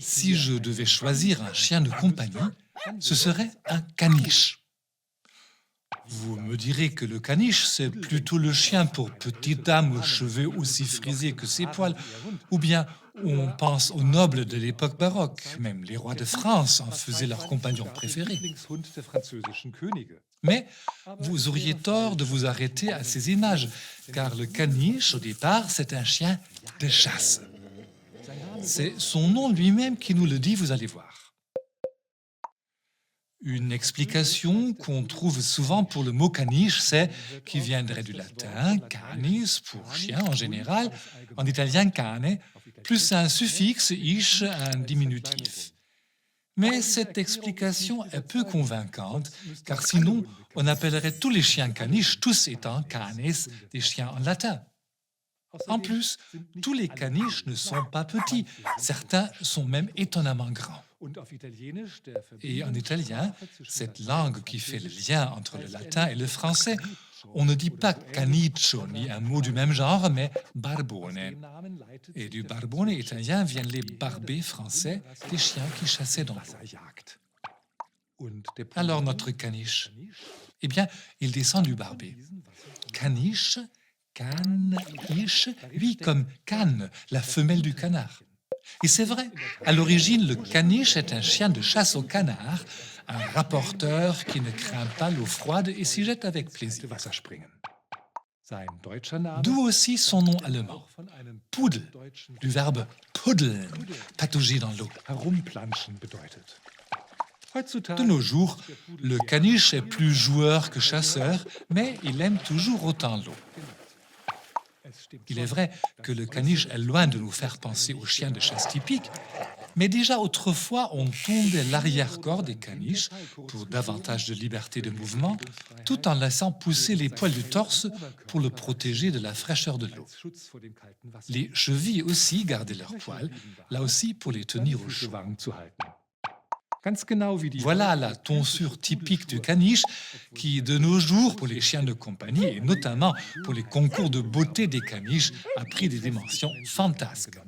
Si je devais choisir un chien de compagnie, ce serait un caniche. Vous me direz que le caniche, c'est plutôt le chien pour petite dame aux cheveux aussi frisés que ses poils, ou bien on pense aux nobles de l'époque baroque, même les rois de France en faisaient leur compagnon préféré. Mais vous auriez tort de vous arrêter à ces images, car le caniche, au départ, c'est un chien de chasse. C'est son nom lui-même qui nous le dit, vous allez voir. Une explication qu'on trouve souvent pour le mot caniche, c'est qu'il viendrait du latin canis pour chien en général, en italien cane, plus un suffixe ish, un diminutif. Mais cette explication est peu convaincante, car sinon on appellerait tous les chiens caniches, tous étant canes, des chiens en latin. En plus, tous les caniches ne sont pas petits, certains sont même étonnamment grands. Et en italien, cette langue qui fait le lien entre le latin et le français, on ne dit pas canicho ni un mot du même genre, mais barbone. Et du barbone italien viennent les barbets français, des chiens qui chassaient dans l'eau. Alors notre caniche, eh bien, il descend du barbet. Caniche, caniche, oui, comme canne, la femelle du canard. Et c'est vrai, à l'origine, le caniche est un chien de chasse au canard, un rapporteur qui ne craint pas l'eau froide et s'y jette avec plaisir. D'où aussi son nom allemand, Pudel, du verbe puddeln, patauger dans l'eau. De nos jours, le caniche est plus joueur que chasseur, mais il aime toujours autant l'eau. Il est vrai que le caniche est loin de nous faire penser aux chiens de chasse typiques, mais déjà autrefois on tondait l'arrière-corps des caniches pour davantage de liberté de mouvement, tout en laissant pousser les poils du torse pour le protéger de la fraîcheur de l'eau. Les chevilles aussi gardaient leurs poils, là aussi pour les tenir au chaud. Voilà la tonsure typique du caniche qui, de nos jours, pour les chiens de compagnie et notamment pour les concours de beauté des caniches, a pris des dimensions fantasques.